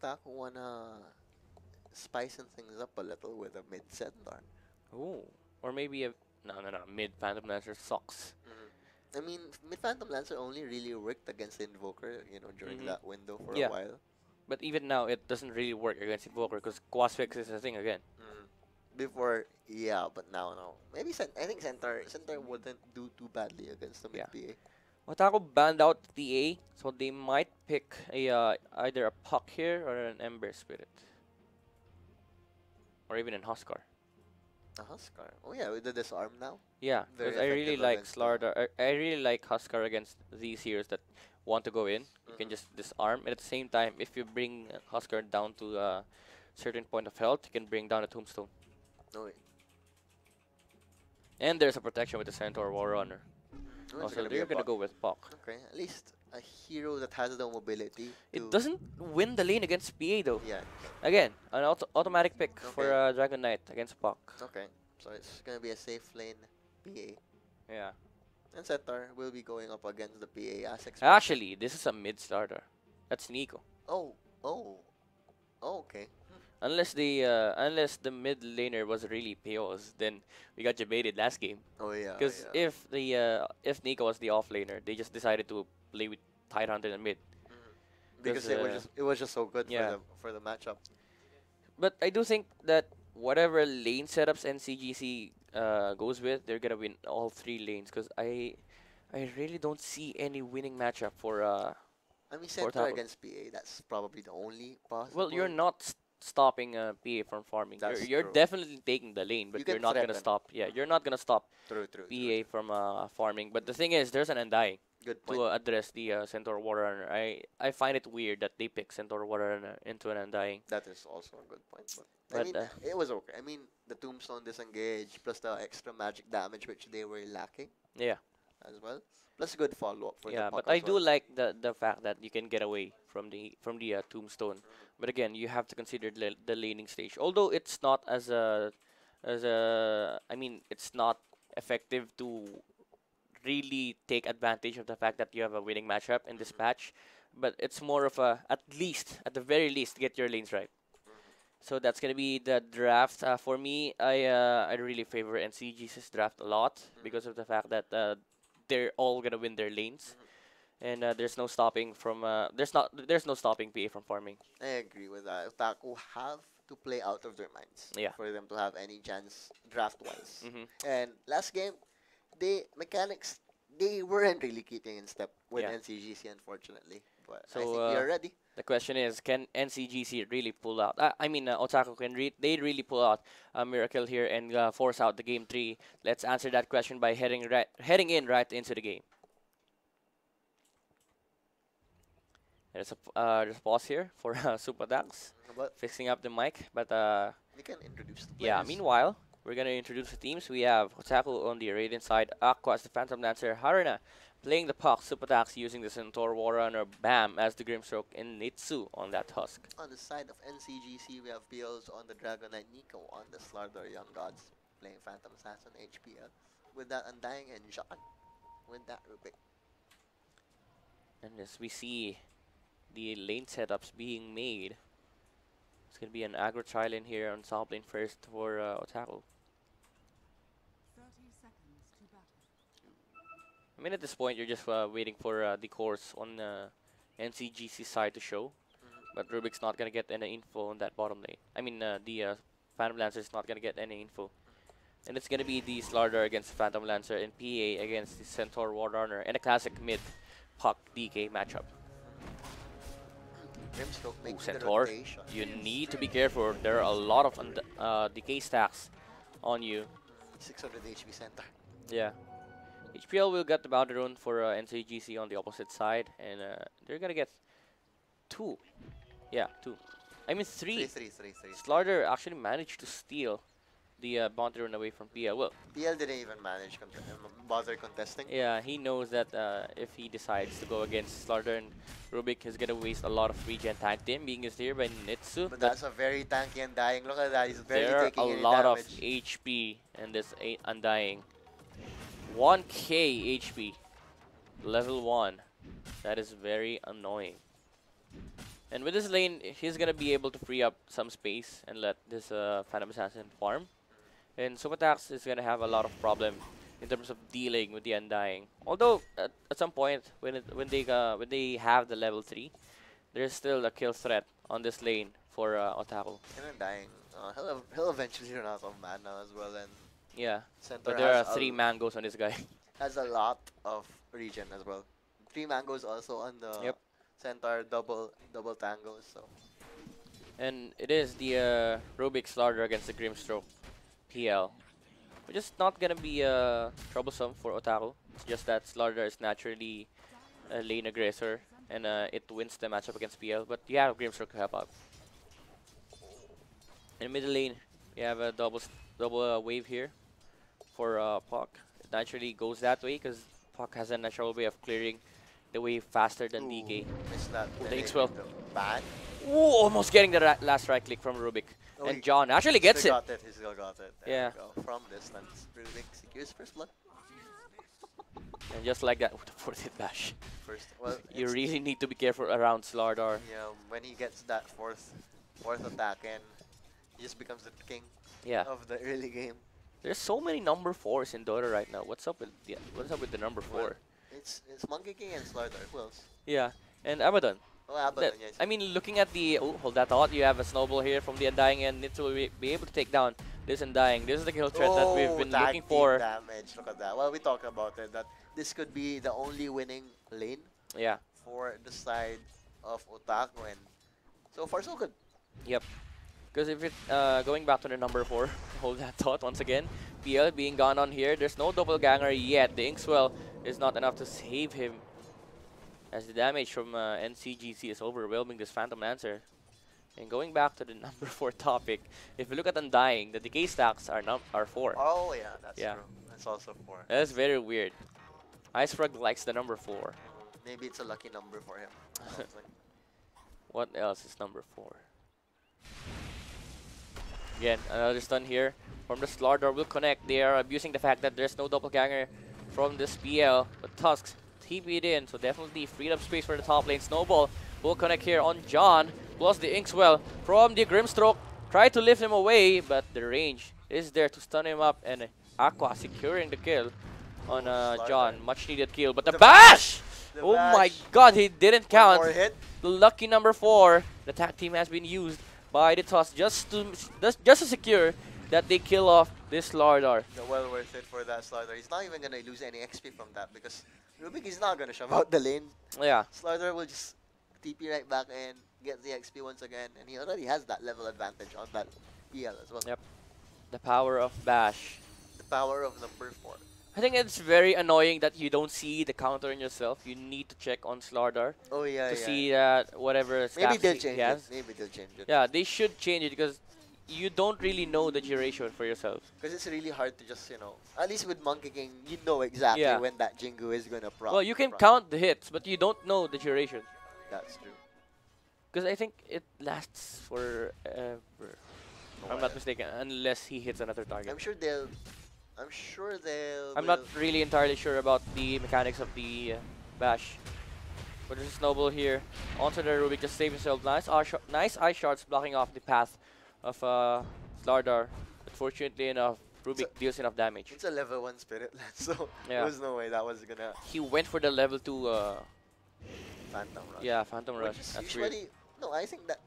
Otaku wanna spicing things up a little with a mid center. Ooh. Or maybe a no. Mid Phantom Lancer sucks. I mean, mid Phantom Lancer only really worked against Invoker, during Mm-hmm. that window for a Yeah. while. But even now, it doesn't really work against Invoker because Quasfix is a thing again. Before, yeah, but now no. Maybe I think center wouldn't do too badly against the mid Yeah. PA. Otaku banned out TA, so they might pick a either a Puck here or an Ember Spirit. Or even an Huskar. A Huskar. Oh yeah, with the disarm now. Yeah, Very because I really effective like against the. Slardar. I really like Huskar against these heroes that want to go in. You can Mhm. just disarm. And at the same time, if you bring Huskar down to a certain point of health, you can bring down a Tombstone. No, wait. And there's a protection with the Centaur War Runner. No, it's Also, gonna be they're a gonna Puck. go with Puck. Okay, at least a hero that has the mobility It to. doesn't win the lane against PA though. Yeah. Again, an automatic pick for Okay. Dragon Knight against Puck. Okay. So it's gonna be a safe lane PA. Yeah. And Centaur will be going up against the PA as expected. Actually, this is a mid starter. That's Nico. Oh, oh, oh, okay. Unless the mid laner was really Peos, then we got debated last game. Oh yeah, oh, Because yeah. if Nico was the off laner, they just decided to play with Tidehunter in mid. Because 'Cause, it was just so good yeah. for the matchup. But I do think that whatever lane setups NCGC goes with, they're gonna win all three lanes. Because I really don't see any winning matchup for I mean, for Centaur Otaku. against PA, that's probably the only possible. Well, you're not stopping PA from farming. That's You're true. definitely taking the lane, but You you're can not gonna threaten. stop. Yeah, you're not gonna stop True. PA from farming. But the thing is, there's an Undying Good point. to address the Centaur War Runner. I find it weird that they pick Centaur War Runner into an Undying. That is also a good point. But I But mean, it was okay. I mean, the Tombstone disengage plus the extra magic damage which they were lacking yeah, as well. Plus good follow up for the yeah. puck But I as do well. like the fact that you can get away from the Tombstone. But again, you have to consider the laning stage. Although it's not as a I mean, it's not effective to really take advantage of the fact that you have a winning matchup in this patch, but it's more of a at the very least get your lanes right. So that's gonna be the draft. For me, I really favor NCGC's draft a lot because of the fact that they're all gonna win their lanes, and there's no stopping from there's no stopping PA from farming. I agree with that. Otaku have to play out of their minds Yeah. for them to have any chance draft wise. Hmm. And last game, mechanics they weren't really keeping in step with Yeah. NCGC unfortunately. But I So think we are ready. the question is, can NCGC really pull out? I mean, Otaku they really pull out a miracle here and force out the game 3? Let's answer that question by heading in right into the game. There's a pause here for Super Dax But fixing up the mic, but we can introduce the yeah. players. Meanwhile, we're gonna introduce the teams. We have Otaku on the Radiant side, Aqua as the Phantom Lancer, Haruna playing the puck, Super Dax using the Centaur War Runner, Bam as the Grimstroke, and Nitsu on that Husk. On the side of NCGC, we have PLs on the Dragon Knight, Nico on the Slardar Young Gods, playing Phantom Assassin HPL, with that Undying and John, with that Rubik. And as we see the lane setups being made, it's gonna be an aggro trial in here on top lane first for Otaku. 30 seconds to battle. I mean, at this point, you're just waiting for the course on NCGC side to show. But Rubik's not gonna get any info on that bottom lane. I mean, the Phantom Lancer is not gonna get any info. And it's gonna be the Slardar against Phantom Lancer and PA against the Centaur War Runner and a classic mid Puck DK matchup. Grimstroke Ooh, making the Centaur, rotation. you need to be careful. There are a lot of decay stacks on you. 600 HP center. Yeah. HPL will get the boundary rune for NCGC on the opposite side, and they're gonna get 2. Yeah, 2. I mean 3. 3. Slardar actually managed to steal the boundary rune away from PL. Well, PL didn't even manage bother contesting. yeah, he knows that if he decides to go against Slardar and Rubik, he's gonna waste a lot of regen tag team being used here by Nitsu. But that's a very tanky Undying. Look at that, he's barely There are taking a any lot of damage. HP in this Undying. 1k HP. Level 1. That is very annoying. And with this lane, he's gonna be able to free up some space and let this Phantom Assassin farm. And Supatax is gonna have a lot of problem in terms of dealing with the Undying. Although at some point when they have the level 3, there's still a kill threat on this lane for Otaku. And Undying, he'll eventually run out of mana as well, and Yeah, Center but there are has 3 mangoes on this guy. has a lot of regen as well. 3 mangoes also on the Yep. Centaur, double tangos. So And it is the Rubik Slaughter against the Grimstroke PL, which is not gonna be troublesome for Otaku. It's just that Slaughter is naturally a lane aggressor, and it wins the matchup against PL. But you have Grimstroke to help out. In middle lane, you have a double wave here for Puck. It naturally goes that way because Puck has a natural way of clearing the wave faster than DK. missed that. Thanks, Will. Bad. Ooh, almost getting the last right click from Rubik. Oh, And he John actually gets it. He still got it. There Yeah. we go. From distance, Rubik secures first blood. And just like that, with the 4th hit bash. Well, You it's- really need to be careful around Slardar. Yeah, when he gets that fourth attack in, he just becomes the king Yeah. of the early game. There's so many number 4s in Dota right now. What's up with the number 4? It's Monkey King and Slardar. Who else? Yeah. And Abaddon. Oh, Abaddon, That- yes. I mean, looking at the hold that thought, you have a snowball here from the Undying, and it will be able to take down this Undying. This is the kill threat that we've been tag looking team for. damage. Look at that. Well, we talked about it, that this could be the only winning lane Yeah. for the side of Otaku, and so far so good. Yep. Because if it going back to the number 4, hold that thought once again. PL being gone on here. There's no doppelganger yet. The Inkswell is not enough to save him, as the damage from NCGC is overwhelming this Phantom Lancer. And going back to the number 4 topic, if you look at Undying, the decay stacks are 4. Oh yeah, that's Yeah. true. That's also 4. That's very weird. Icefrog likes the number 4. Maybe it's a lucky number for him. What else is number 4? Again, another stun here from the Slardar will connect. They are abusing the fact that there's no doppelganger from this PL, but Tusks TP'd in, so definitely freed up space for the top lane. Snowball will connect here on John, plus the Inkswell from the Grimstroke. Try to lift him away, but the range is there to stun him up, and Aqua securing the kill on John. Much needed kill, but the bash! The Oh my bash. god, he didn't count. One more hit. The lucky number 4, the tag team has been used by the Toss just to secure that they kill off this Slardar. Well worth it for that Slardar. He's not even gonna lose any XP from that because Rubik is not gonna shove out the lane. Yeah, Slardar will just TP right back and get the XP once again, and he already has that level advantage on that PL as well. Yep. the power of bash. The power of number 4. I think it's very annoying that you don't see the counter in yourself. You need to check on Slardar Oh yeah, to yeah. see that whatever Maybe stats they'll he change has. it. Maybe they'll change it. Yeah, they should change it because you don't really know the duration for yourself. Because it's really hard to just, at least with Monkey King, you know exactly Yeah. when that Jingu is gonna prop. Well, you can prop. count the hits, but you don't know the duration. That's true. Because I think it lasts forever. If I'm not mistaken, unless he hits another target. I'm sure they'll. I'm not really entirely sure about the mechanics of the bash. But there's a snowball here. Onto the Rubik, just save himself. Nice ice shards blocking off the path of Slardar. But fortunately enough, Rubik deals enough damage. It's a level 1 Spirit Land, so Yeah. there's no way that was gonna He went for the level 2, Phantom Rush. yeah, Phantom Which Rush. is That's weird. usually, no, I think that.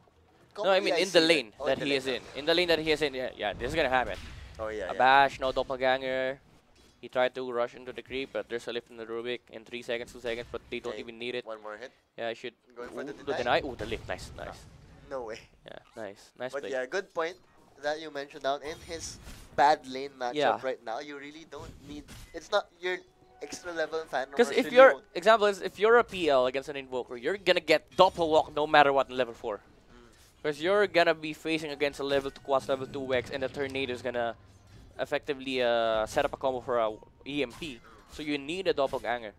No, I mean commonly in the see lane oh, that in the he is lane. in. In the lane that he is in, yeah, this is gonna happen. Oh yeah. A bash, no doppelganger. He tried to rush into the creep, but there's a lift in the Rubik in 3 seconds, 2 seconds, but they don't Okay, even need it. One more hit. Yeah, I should. Going for the Ooh, deny. Ooh, the lift. Nice, nice. No way. Yeah, nice. Nice But play. yeah, good point that you mentioned down in his bad lane matchup Yeah. right now. You really don't need. It's not your extra level Phantom Because Rush if really you're, won't- example is, if you're a PL against an Invoker, you're gonna get doppel walk no matter what in level 4. Because you're gonna be facing against a level 2 quas, level 2 Wex, and the Tornado is gonna effectively set up a combo for a EMP. So you need a doppelganger.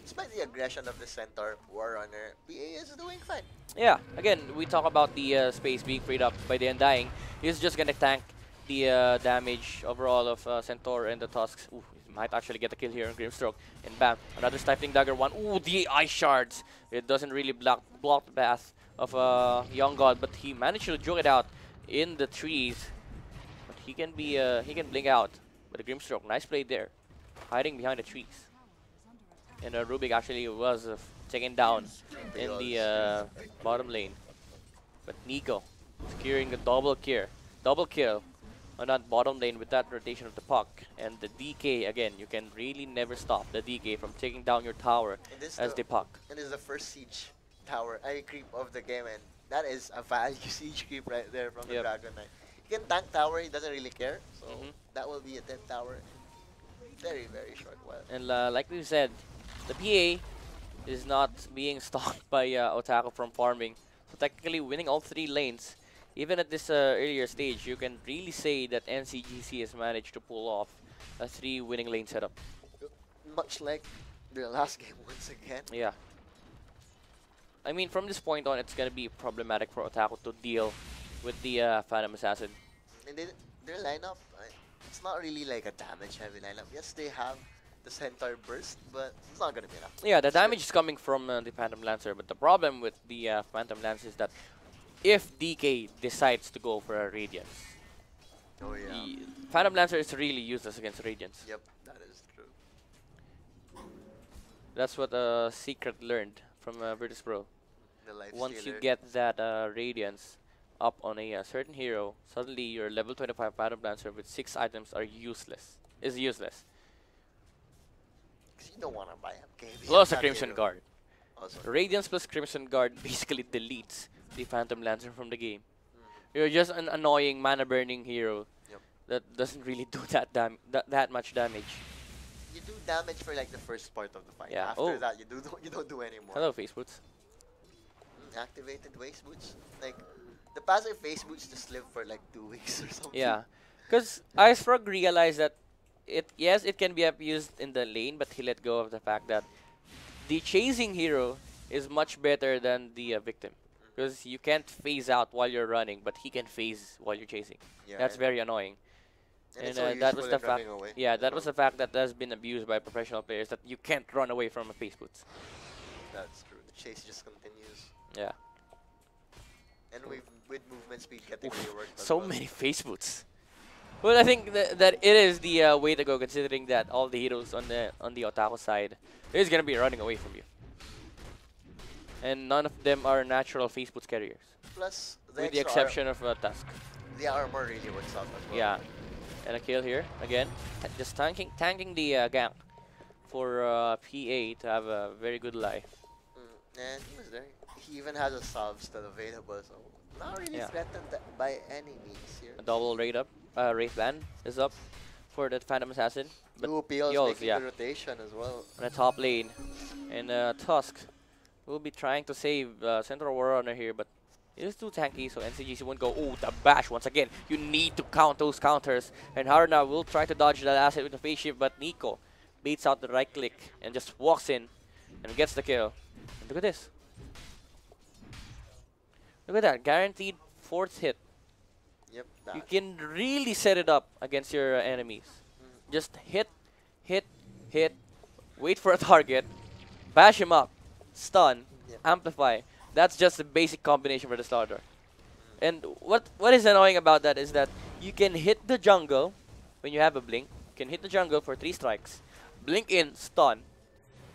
Despite the aggression of the Centaur Warrunner, PA is doing fine. Yeah, again, we talk about the space being freed up by the Undying. He's just gonna tank the damage overall of Centaur and the Tusks. Ooh, he's Might actually get the kill here on Grimstroke. And bam, another stifling dagger one. Ooh, the ice shards. It doesn't really block the path of Young God, but he managed to juke it out in the trees. But he can blink out. But the Grimstroke, nice play there, hiding behind the trees. And Rubik actually was taken down in the bottom lane. But Nico securing a double kill on that bottom lane with that rotation of the puck. And the DK, again, you can really never stop the DK from taking down your tower as the puck. And this is the first siege tower creep of the game, and that is a value siege creep right there from the Dragon Knight. He can tank tower, he doesn't really care, so that will be a dead tower in very, very short while. And like we said, the PA is not being stopped by Otaku from farming. So technically winning all 3 lanes, even at this earlier stage, you can really say that NCGC has managed to pull off a 3 winning lane setup. Much like the last game once again. Yeah. I mean, from this point on, it's going to be problematic for Otaku to deal with the Phantom Assassin. And their lineup, it's not really like a damage-heavy lineup. Yes, they have the Centaur Burst, but it's not going to be enough. Yeah, the damage is coming from the Phantom Lancer, but the problem with the Phantom Lancer is that if DK decides to go for a Radiance, the Phantom Lancer is really useless against Radiance. Yep, that is true. That's what Secret learned from Virtus Pro. Once you stealer. get that Radiance up on a certain hero, suddenly your level 25 Phantom Lancer with 6 items is useless. Because you don't want to buy a game. Plus a Crimson Guard. Also. Radiance plus Crimson Guard basically deletes the Phantom Lancer from the game. You're just an annoying mana burning hero that doesn't really do that much damage. You do damage for like the first part of the fight. Yeah. After that, you don't do anymore. Hello, Face Boots. Activated waste boots. Like the passive face boots just live for like 2 weeks or something. Yeah, because Icefrog realized that it can be abused in the lane, but he let go of the fact that the chasing hero is much better than the victim, because you can't phase out while you're running, but he can phase while you're chasing. Yeah, That's very annoying. And that was the fact. Yeah, that was the fact that has been abused by professional players, that you can't run away from a face boots. That's true. The chase just continues. Yeah. And with movement speed getting reworked. So many face boots. Well, I think that it is the way to go, considering that all the heroes on the Otaku side is gonna be running away from you, and none of them are natural face boots carriers. Plus, with the exception of Tusk. The armor really works out as well. Yeah, and a kill here again. Just tanking the gank for PA to have a very good life. And he was there. He even has a salve still available, so not really threatened by any means here. A double raid up. Wraith Band is up for the Phantom Assassin. But PL's making the rotation as well. On the top lane. And Tusk will be trying to save Central Warrunner here, but it is too tanky, so NCGC won't go. Oh, the bash once again. You need to count those counters. And Haruna will try to dodge that asset with the phase shift, but Nico baits out the right click and just walks in and gets the kill. And look at this. Look at that. Guaranteed 4th hit. Yep. You can really set it up against your enemies. Just hit, wait for a target, bash him up, stun, amplify. That's just the basic combination for the starter. And what is annoying about that is that you can hit the jungle when you have a blink. You can hit the jungle for 3 strikes, blink in, stun,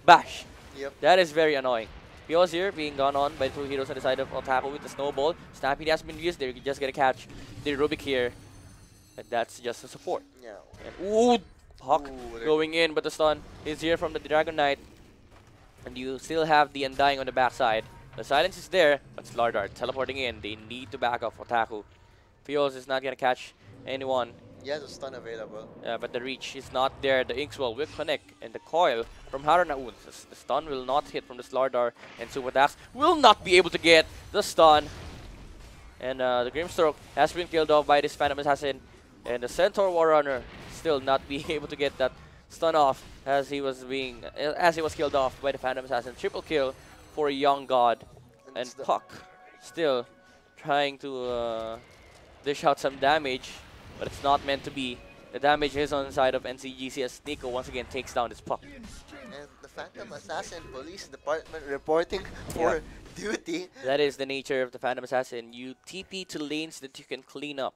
bash. Yep. That is very annoying. POs here being gone on by 2 heroes on the side of Otaku with the snowball. Stampede has been used. They're just gonna catch the Rubik here. And that's just a support. Yeah. And ooh, Hawk going in, but the stun is here from the Dragon Knight. And you still have the Undying on the backside. The silence is there, but Slardar teleporting in. They need to back off Otaku. POs is not gonna catch anyone. He has a stun available. But the reach is not there. The Inkswell will connect, and the coil from Haruna. Ooh, the stun will not hit from the Slardar, and Super Dax will not be able to get the stun. And the Grimstroke has been killed off by this Phantom Assassin, and the Centaur Warrunner still not being able to get that stun off as he was killed off by the Phantom Assassin. Triple kill for a Young God, and Puck still trying to dish out some damage. But it's not meant to be. The damage is on the side of NCGC as Nico once again takes down this puck. And the Phantom Assassin Police Department reporting for duty. That is the nature of the Phantom Assassin. You TP to lanes that you can clean up,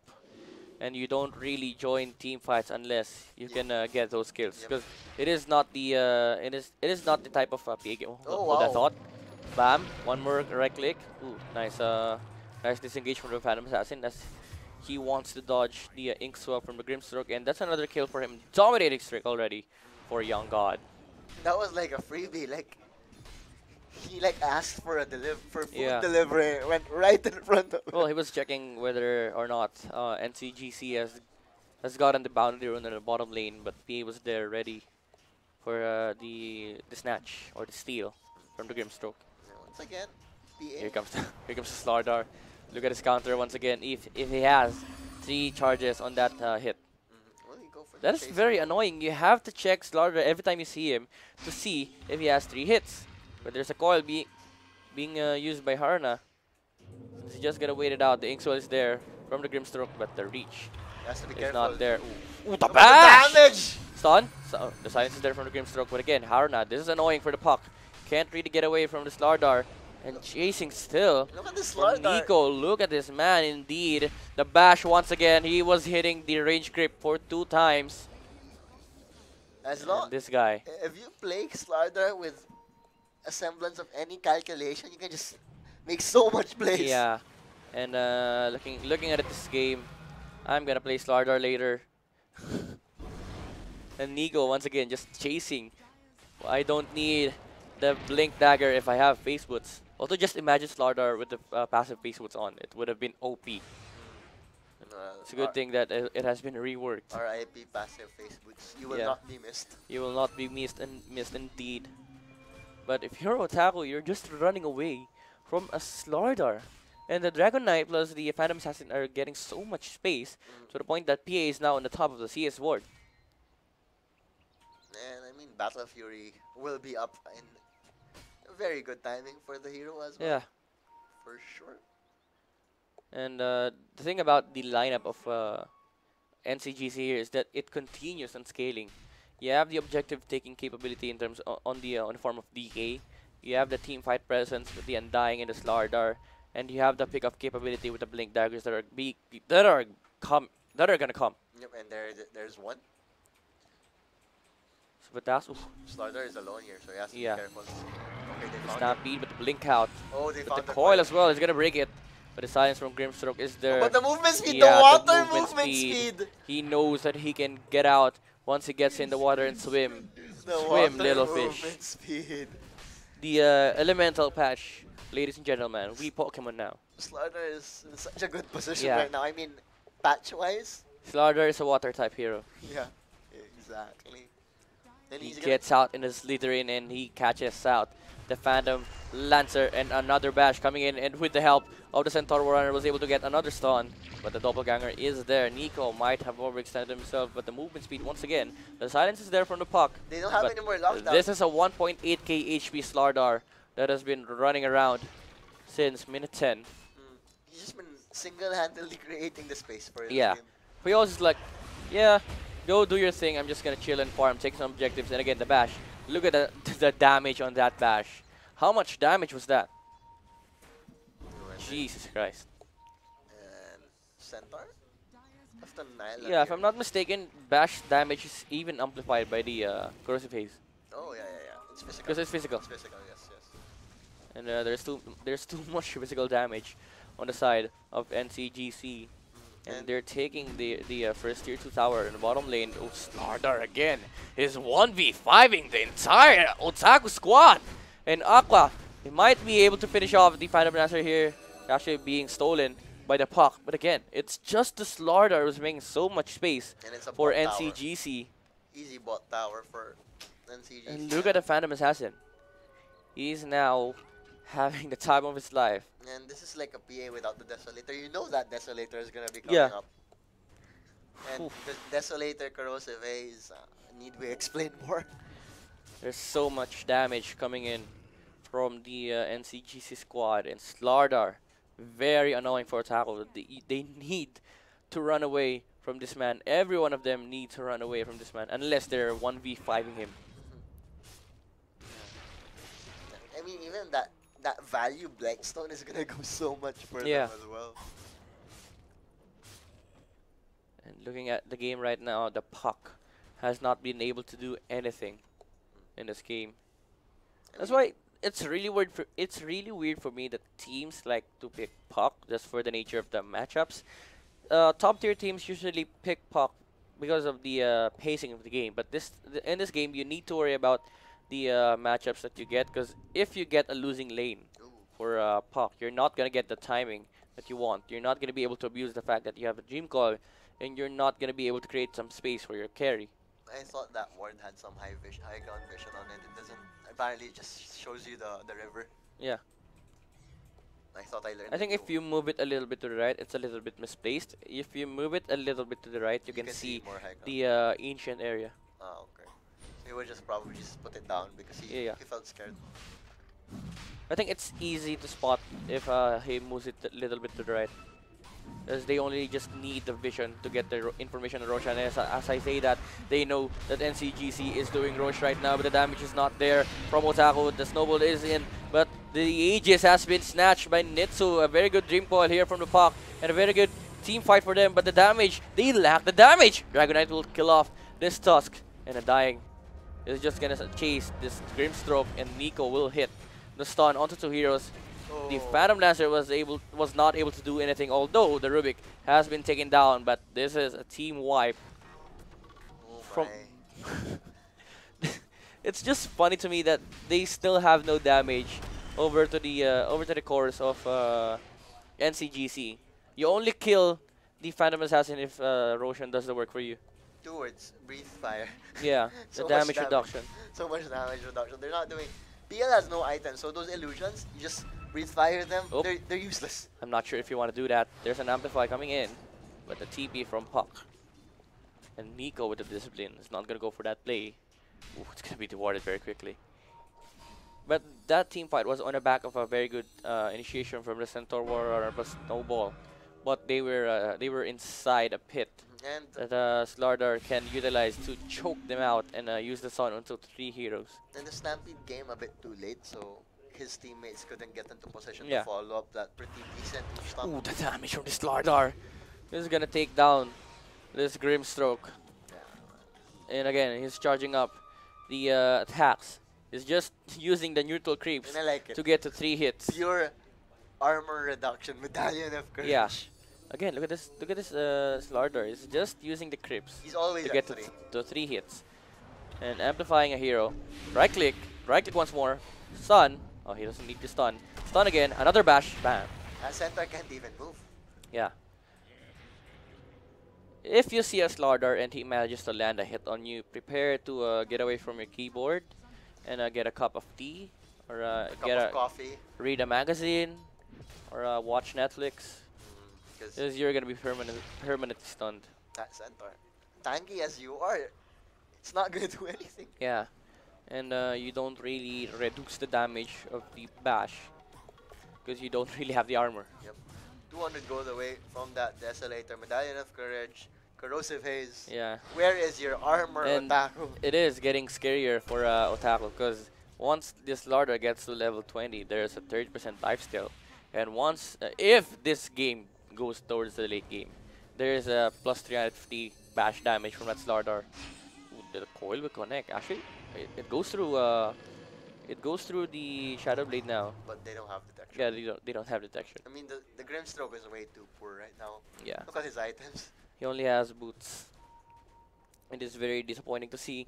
and you don't really join team fights unless you can get those kills. Because it is not the it is not the type of PA game. Hold that thought. Bam! One more right click. Ooh, nice nice disengage from the Phantom Assassin as he wants to dodge the ink swell from the Grimstroke, and that's another kill for him. Dominating streak already for Young God. That was like a freebie. Like he like asked for a food delivery, went right in front of him. Well, he was checking whether or not NCGC has gotten the boundary run in the bottom lane, but PA was there ready for the snatch or the steal from the Grimstroke. Once again, PA. Here comes the Slardar. Look at his counter once again. If he has 3 charges on that hit. Will he go for That is very annoying. You have to check Slardar every time you see him to see if he has 3 hits. But there's a coil being used by Harna. He's just gonna wait it out. The Inkswell is there from the Grimstroke, but the reach is not there. Ooh, the bash! Damage! Stun. So the silence is there from the Grimstroke, but again, Harna. This is annoying for the puck. Can't really get away from the Slardar. And chasing still. Look at this From Nico, look at this man indeed. The bash once again. He was hitting the range grip for 2 times. As long this guy. If you play Slardar with a semblance of any calculation, you can just make so much plays. Yeah. And looking at this game, I'm gonna play Slardar later. And Nico once again just chasing. I don't need the blink dagger if I have face boots. Also, just imagine Slardar with the passive face boots on. It would have been OP. It's a good thing that it has been reworked. RIP passive face boots. You will not be missed. You will not be missed indeed. But if you're Otaku, you're just running away from a Slardar. And the Dragon Knight plus the Phantom Assassin are getting so much space to the point that PA is now on the top of the CS board. And I mean, Battle Fury will be up in very good timing for the hero as well. Yeah. For sure. And the thing about the lineup of NCGC here is that it continues on scaling. You have the objective taking capability in terms on the form of DK. You have the team fight presence with the Undying and the Slardar, and you have the pickup capability with the Blink Daggers that are gonna come. Yep, and there's one. But that's Slardar is alone here, so he has to be careful. Okay, they found Stampede, but the blink out. Oh, they but found the coil as well is gonna break it. But the silence from Grimstroke is there. But the movement speed, yeah, the water movement speed. He knows that he can get out once he gets in the water and swim. Swim, little fish. Speed. The elemental patch, ladies and gentlemen. We Pokemon now. Slardar is in such a good position right now. I mean, patch-wise. Slardar is a water type hero. Yeah, exactly. And he gets out in the Slytherin and he catches out the Phantom Lancer, and another bash coming in, and with the help of the Centaur Warrunner was able to get another stun, but the Doppelganger is there. Nico might have overextended himself, but the movement speed once again, the silence is there from the puck. They don't have any more lockdown. This is a 1.8k HP Slardar that has been running around since minute 10. He's just been single-handedly creating the space for him. Yeah. He was just like, yeah, go do your thing, I'm just gonna chill and farm, take some objectives, and again the bash. Look at the damage on that bash. How much damage was that? Jesus Christ. And Centaur? Yeah, if I'm not mistaken, bash damage is even amplified by the corrosive haze. Oh yeah. It's physical. Because it's physical. It's physical, yes. And there's too much physical damage on the side of NCGC. And they're taking the first tier 2 tower in the bottom lane. Oh, Slardar again is 1v5ing the entire Otaku squad. And Aqua, he might be able to finish off the Phantom Lancer here, actually being stolen by the puck. But again, it's just the Slardar who's making so much space for NCGC. Easy bot tower for NCGC. And look at the Phantom Assassin. He's now having the time of his life. And this is like a PA without the Desolator. You know that Desolator is going to be coming up. And the Desolator corrosive haze, need we explain more? There's so much damage coming in from the NCGC squad, and Slardar, very annoying for Otaku. They need to run away from this man. Every one of them needs to run away from this man unless they're 1v5ing him. I mean, even that value Blackstone is gonna go so much for Yeah. them as well. And looking at the game right now, the puck has not been able to do anything in this game. That's why it's really weird. It's really weird for me that teams like to pick puck just for the nature of the matchups. Top tier teams usually pick puck because of the pacing of the game. But in this game, you need to worry about the matchups that you get, because if you get a losing lane for puck, you're not gonna get the timing that you want. You're not gonna be able to abuse the fact that you have a dream call, and you're not gonna be able to create some space for your carry. I thought that ward had some high ground vision on it. It doesn't. Apparently, it just shows you the river. Yeah. I thought I learned. I think if you move it a little bit to the right, it's a little bit misplaced. If you move it a little bit to the right, you can see more high ground. the ancient area. Oh, okay. So he would just probably just put it down because he felt scared. I think it's easy to spot if he moves it a little bit to the right, as they only just need the vision to get the information on Rosh. And as I say that, they know that NCGC is doing Rosh right now, but the damage is not there from Otaku. The snowball is in, but the Aegis has been snatched by Nitsu. A very good dream call here from the Puck, and a very good team fight for them, but the damage, they lack the damage! Dragonite will kill off this Tusk, and a dying is just gonna chase this Grimstroke, and Nico will hit the stun onto two heroes. The Phantom Lancer was not able to do anything, although the Rubik has been taken down, but this is a team wipe. From it's just funny to me that they still have no damage over to the cores of NCGC. You only kill the Phantom Assassin if Roshan does the work for you. 2 words, breathe fire. Yeah, So the much damage reduction. So much damage reduction. They're not doing. PL has no items, so those illusions, you just breathe fire them. Oh. They're useless. I'm not sure if you want to do that. There's an Amplify coming in, but the TP from Puck. And Nico with the discipline is not going to go for that play. Ooh, it's going to be rewarded very quickly. But that team fight was on the back of a very good initiation from the Centaur Warrior plus Snowball. But they were inside a pit And that Slardar can utilize to choke them out and use the sun onto 3 heroes. the Stampede came a bit too late, so his teammates couldn't get into position Yeah. to follow up that pretty decent stomp. Ooh, the damage from this Slardar. This is gonna take down this Grimstroke. And again, he's charging up the attacks. He's just using the neutral creeps And I like it. to get to 3 hits. Pure armor reduction, medallion of courage. Yeah. Again, look at this Slardar. He's just using the creeps He's always to at get 3. to 3 hits. And amplifying a hero. Right click once more. Stun. Oh, he doesn't need to stun. Stun again, another bash, bam. That center can't even move. Yeah. If you see a Slardar and he manages to land a hit on you, prepare to get away from your keyboard and get a cup of tea, or Cup of coffee. read a magazine, or watch Netflix. Because Because you're gonna be permanently stunned. that centaur, tanky as you are, it's not gonna do anything. Yeah, and you don't really reduce the damage of the bash because you don't really have the armor. 200 gold away from that Desolator, medallion of courage, corrosive haze. Yeah, Where is your armor, And Otaku? it is getting scarier for Otaku, because once this Larder gets to level 20, there's a 30% lifesteal, and once if this game goes towards the late game, there's a plus 350 bash damage from that Slardar. Ooh, the coil will connect. Actually, it goes through the Shadow Blade now. But they don't have detection. Yeah, they don't have detection. I mean, the Grimstroke is way too poor right now. Yeah, Look at his items. he only has boots. It is very disappointing to see.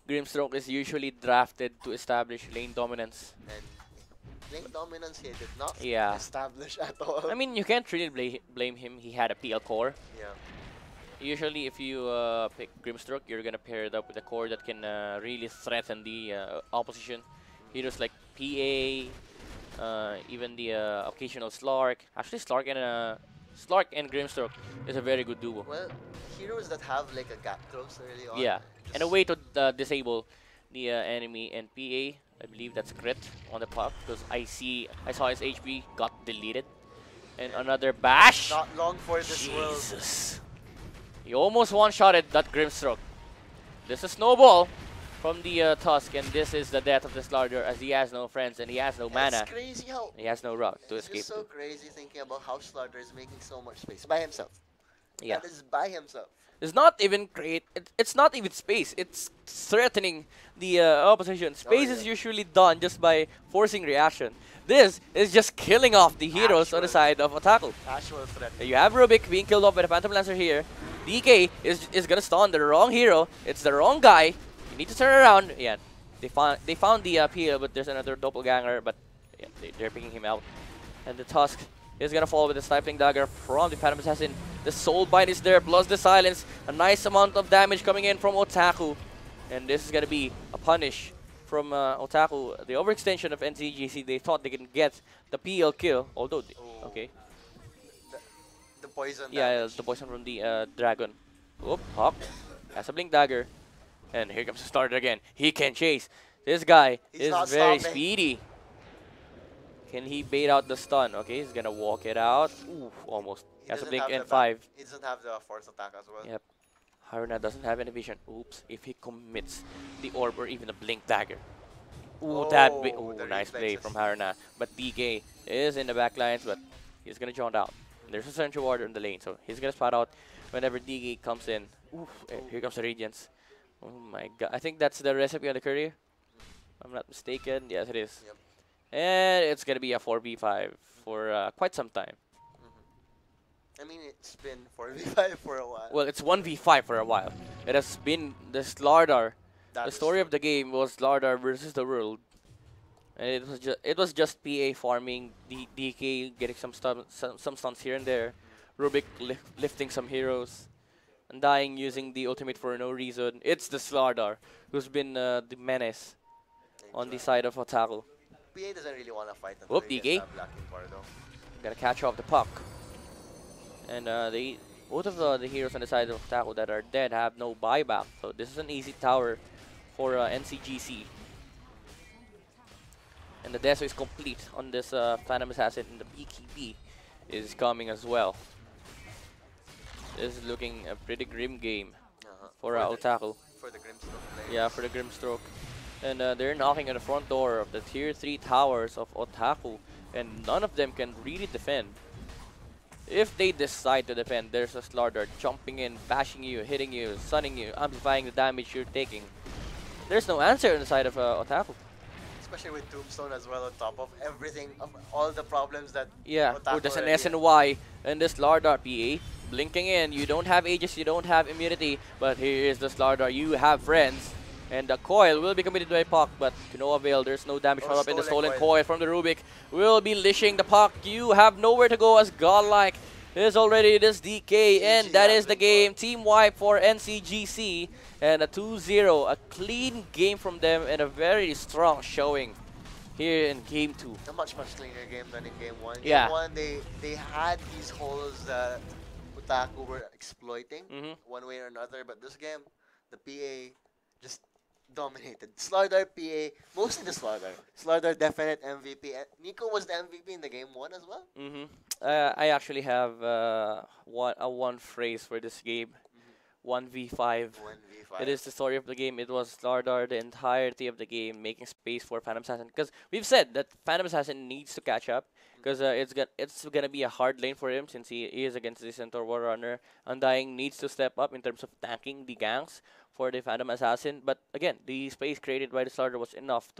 Grimstroke is usually drafted to establish lane dominance. And lane dominance he did not Yeah. establish at all. I mean, you can't really blame him. He had a PL core. yeah. Usually, if you pick Grimstroke, you're gonna pair it up with a core that can really threaten the opposition. Heroes like PA, even the occasional Slark. Actually, Slark and Grimstroke is a very good duo. Well, heroes that have like a gap close early on. Yeah, and a way to disable the enemy and PA. I believe that's crit on the puck because I saw his HP got deleted. And another bash. Not long for this world. Jesus. He almost one-shotted that Grimstroke. This is Snowball from the Tusk, and this is the death of the Slardar as he has no friends and he has no mana. It's crazy how He has no route to it's escape. just so crazy thinking about how Slaughter is making so much space by himself. Yeah. That is by himself. It's not even great. It's not even space. It's threatening the opposition. Space is usually done just by forcing reaction. This is just killing off the heroes on the side of Otaku. Actual threat. You have Rubik being killed off by the Phantom Lancer here. DK is gonna stun the wrong hero. It's the wrong guy. You need to turn around. Yeah, they found the PL, but there's another doppelganger. But yeah, they're picking him out. And the Tusk is gonna fall with the stifling dagger from the Phantom Assassin. The soul bind is there, plus the silence. A nice amount of damage coming in from Otaku, and this is gonna be a punish from Otaku. The overextension of NCGC. They thought they can get the PL kill, although okay. The poison. Yeah, damage. the poison from the dragon. Oop, Hawk has a blink dagger. And here comes the starter again. He can chase. This guy He's is not very stopping. speedy. Can he bait out the stun? Okay, he's gonna walk it out. Ooh, almost. He Has a doesn't blink have and the 5. He doesn't have the force attack as well. Yep. Haruna doesn't have any vision. Oops, if he commits the orb or even a blink dagger. Ooh, the nice play reflexes. from Haruna. But DK is in the back lines, but he's gonna jaunt out. There's a Central Warder in the lane, so he's gonna spot out whenever DK comes in. Oof, here comes the Radiance. Oh my god. I think that's the recipe on the courier. If I'm not mistaken. Yes, it is. Yep. And it's gonna be a 4v5 for quite some time. I mean, it's been 4v5 for a while. Well, it's 1v5 for a while. It has been the Slardar. That The is story true. of the game was Slardar versus the world. And it was just PA farming, DK getting some stunts here and there, Rubik lifting some heroes, and dying using the ultimate for no reason. It's the Slardar who's been the menace on the side of Otaku. PA doesn't really want to fight until Whoop, he DK. gets that black bar though. Gotta catch off the puck. And both of the heroes on the side of Otaku that are dead have no buyback. So this is an easy tower for NCGC. And the Deso is complete on this Phantom Assassin, and the BKB is coming as well. This is looking a pretty grim game for Otaku. For the Grimstone players. Yeah, for the Grimstroke. And they're knocking on the front door of the tier 3 towers of Otaku, and none of them can really defend. If they decide to defend, there's a Slardar jumping in, bashing you, hitting you, stunning you, amplifying the damage you're taking. There's no answer on the side of Otaku. Especially with Tombstone as well on top of everything, of all the problems that Yeah, Otaku there's an already S and Y, and this Slardar PA blinking in. You don't have Aegis, you don't have immunity, but here is the Slardar. You have friends. And the coil will be committed by Puck, but to no avail. There's no damage follow up in the stolen coil from the Rubik. Will be lishing the Puck. You have nowhere to go as godlike is already this DK, and that is the game. Team wipe for NCGC, and a 2-0. A clean game from them and a very strong showing here in game 2. a much cleaner game than in game 1. Yeah. Game 1, they had these holes that Otaku were exploiting one way or another, but this game, the PA just dominated. Slardar PA, mostly the Slardar. Slardar definite MVP. Nico was the MVP in the game 1 as well. I actually have one phrase for this game. 1v5. 1v5. It is the story of the game. It was Slardar the entirety of the game, making space for Phantom Assassin. Because we've said that Phantom Assassin needs to catch up. Because it's gonna be a hard lane for him since he is against the Centaur War Runner. Undying needs to step up in terms of tanking the ganks for the Phantom Assassin. But again, the space created by the Slardar was enough to